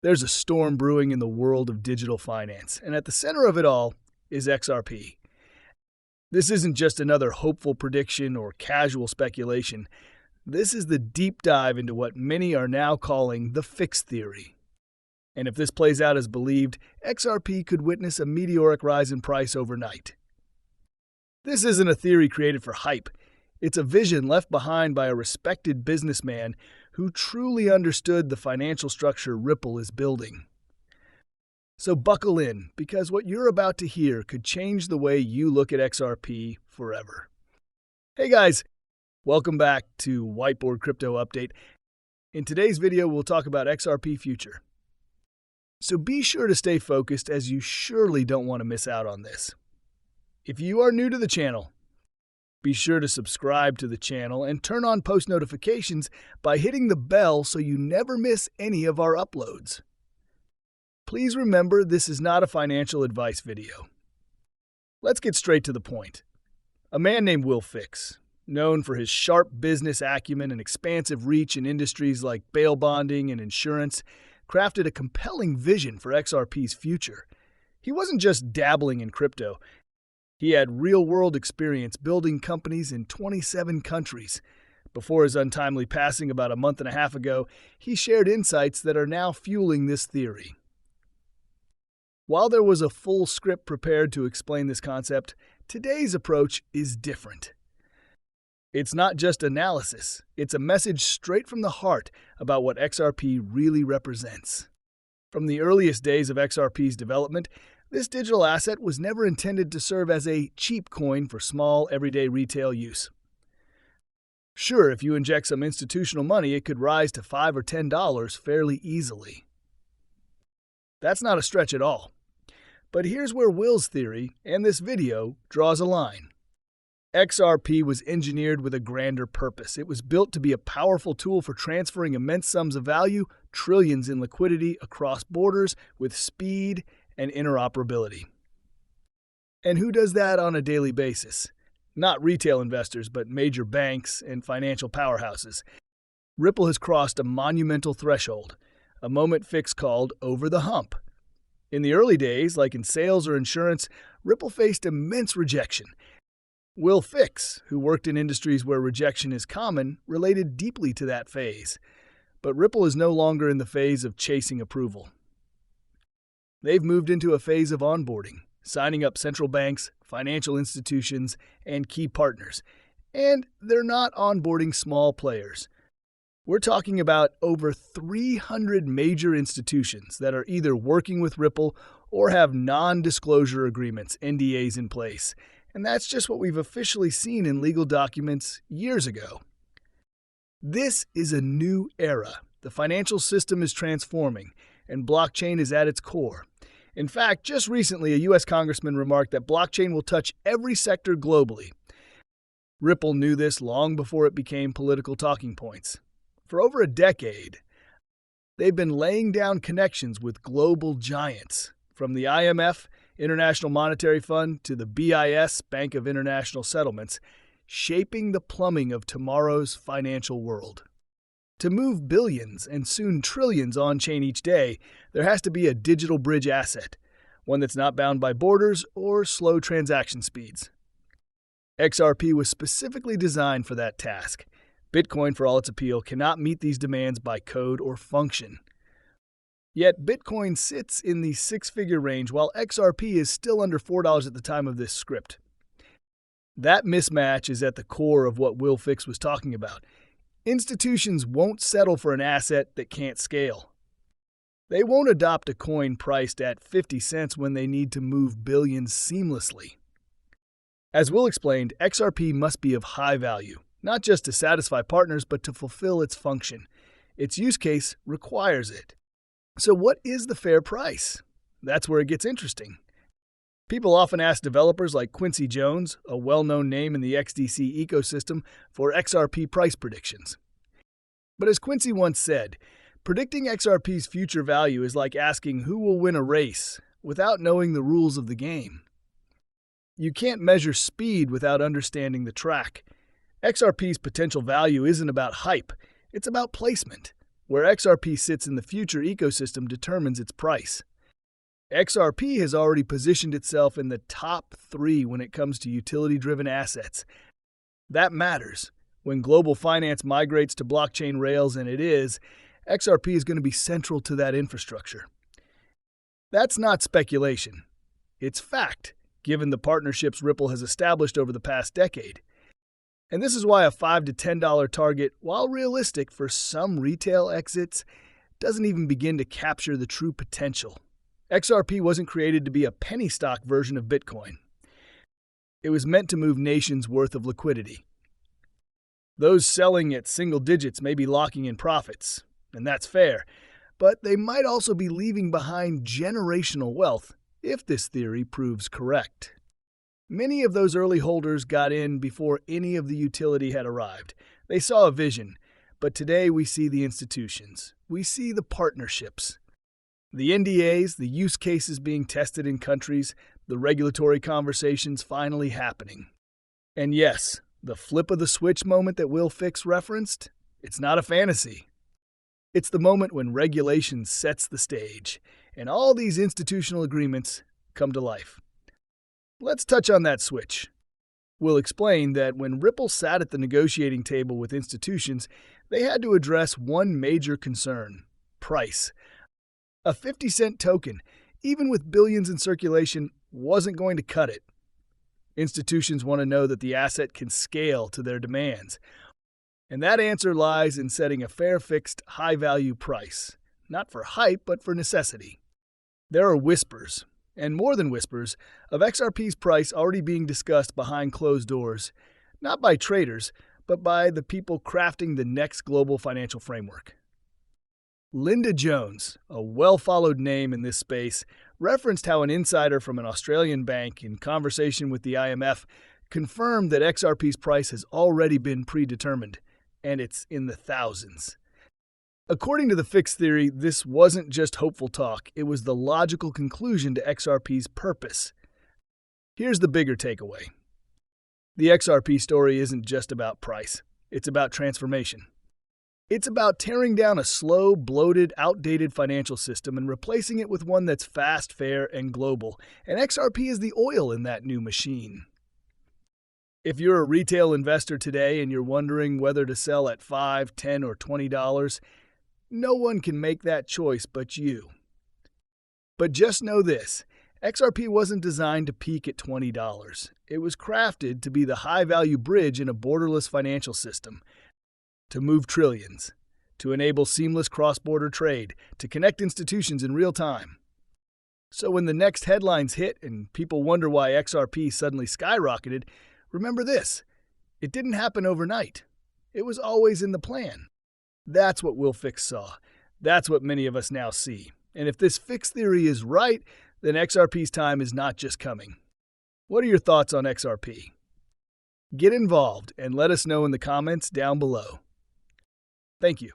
There's a storm brewing in the world of digital finance, and at the center of it all is XRP. This isn't just another hopeful prediction or casual speculation. This is the deep dive into what many are now calling the fix theory. And if this plays out as believed, XRP could witness a meteoric rise in price overnight. This isn't a theory created for hype. It's a vision left behind by a respected businessman who truly understood the financial structure Ripple is building. So buckle in, because what you're about to hear could change the way you look at XRP forever. Hey guys, welcome back to Whiteboard Crypto Update. In today's video, we'll talk about XRP future. So be sure to stay focused, as you surely don't want to miss out on this. If you are new to the channel, be sure to subscribe to the channel and turn on post notifications by hitting the bell so you never miss any of our uploads. Please remember, this is not a financial advice video. Let's get straight to the point. A man named Will Fix, known for his sharp business acumen and expansive reach in industries like bail bonding and insurance, crafted a compelling vision for XRP's future. He wasn't just dabbling in crypto. He had real-world experience building companies in 27 countries. Before his untimely passing about a month and a half ago, he shared insights that are now fueling this theory. While there was a full script prepared to explain this concept, today's approach is different. It's not just analysis, it's a message straight from the heart about what XRP really represents. From the earliest days of XRP's development, this digital asset was never intended to serve as a cheap coin for small, everyday retail use. Sure, if you inject some institutional money, it could rise to $5 or $10 fairly easily. That's not a stretch at all. But here's where Will's theory, and this video, draws a line. XRP was engineered with a grander purpose. It was built to be a powerful tool for transferring immense sums of value, trillions in liquidity across borders with speed and interoperability. And who does that on a daily basis? Not retail investors, but major banks and financial powerhouses. Ripple has crossed a monumental threshold, a moment Fix called over the hump. In the early days, like in sales or insurance, Ripple faced immense rejection. Will Fix, who worked in industries where rejection is common, related deeply to that phase. But Ripple is no longer in the phase of chasing approval. They've moved into a phase of onboarding, signing up central banks, financial institutions, and key partners. And they're not onboarding small players. We're talking about over 300 major institutions that are either working with Ripple or have non-disclosure agreements, NDAs, in place. And that's just what we've officially seen in legal documents years ago. This is a new era. The financial system is transforming, and blockchain is at its core. In fact, just recently, a U.S. congressman remarked that blockchain will touch every sector globally. Ripple knew this long before it became political talking points. For over a decade, they've been laying down connections with global giants, from the IMF, International Monetary Fund, to the BIS, Bank of International Settlements, shaping the plumbing of tomorrow's financial world. To move billions and soon trillions on-chain each day, there has to be a digital bridge asset, one that's not bound by borders or slow transaction speeds. XRP was specifically designed for that task. Bitcoin, for all its appeal, cannot meet these demands by code or function. Yet Bitcoin sits in the six-figure range, while XRP is still under $4 at the time of this script. That mismatch is at the core of what Will Fix was talking about. Institutions won't settle for an asset that can't scale. They won't adopt a coin priced at 50 cents when they need to move billions seamlessly. As Will explained, XRP must be of high value, not just to satisfy partners, but to fulfill its function. Its use case requires it. So what is the fair price? That's where it gets interesting. People often ask developers like Quincy Jones, a well-known name in the XDC ecosystem, for XRP price predictions. But as Quincy once said, predicting XRP's future value is like asking who will win a race without knowing the rules of the game. You can't measure speed without understanding the track. XRP's potential value isn't about hype, it's about placement. Where XRP sits in the future ecosystem determines its price. XRP has already positioned itself in the top 3 when it comes to utility-driven assets. That matters. When global finance migrates to blockchain rails, and it is, XRP is going to be central to that infrastructure. That's not speculation. It's fact, given the partnerships Ripple has established over the past decade. And this is why a $5 to $10 target, while realistic for some retail exits, doesn't even begin to capture the true potential. XRP wasn't created to be a penny stock version of Bitcoin. It was meant to move nations' worth of liquidity. Those selling at single digits may be locking in profits, and that's fair, but they might also be leaving behind generational wealth if this theory proves correct. Many of those early holders got in before any of the utility had arrived. They saw a vision, but today we see the institutions. We see the partnerships. The NDAs, the use cases being tested in countries, the regulatory conversations finally happening. And yes, the flip of the switch moment that Will Fix referenced, it's not a fantasy. It's the moment when regulation sets the stage, and all these institutional agreements come to life. Let's touch on that switch. We'll explain that when Ripple sat at the negotiating table with institutions, they had to address one major concern: price. A 50-cent token, even with billions in circulation, wasn't going to cut it. Institutions want to know that the asset can scale to their demands. And that answer lies in setting a fair, fixed, high-value price. Not for hype, but for necessity. There are whispers, and more than whispers, of XRP's price already being discussed behind closed doors, not by traders, but by the people crafting the next global financial framework. Linda Jones, a well-followed name in this space, referenced how an insider from an Australian bank in conversation with the IMF confirmed that XRP's price has already been predetermined, and it's in the thousands. According to the Fix theory, this wasn't just hopeful talk, it was the logical conclusion to XRP's purpose. Here's the bigger takeaway. The XRP story isn't just about price, it's about transformation. It's about tearing down a slow, bloated, outdated financial system and replacing it with one that's fast, fair, and global, and XRP is the oil in that new machine. If you're a retail investor today and you're wondering whether to sell at $5, $10, or $20, no one can make that choice but you. But just know this, XRP wasn't designed to peak at $20. It was crafted to be the high-value bridge in a borderless financial system, to move trillions, to enable seamless cross-border trade, to connect institutions in real time. So when the next headlines hit and people wonder why XRP suddenly skyrocketed, remember this, it didn't happen overnight. It was always in the plan. That's what Will Fix saw. That's what many of us now see. And if this Fix theory is right, then XRP's time is not just coming. What are your thoughts on XRP? Get involved and let us know in the comments down below. Thank you.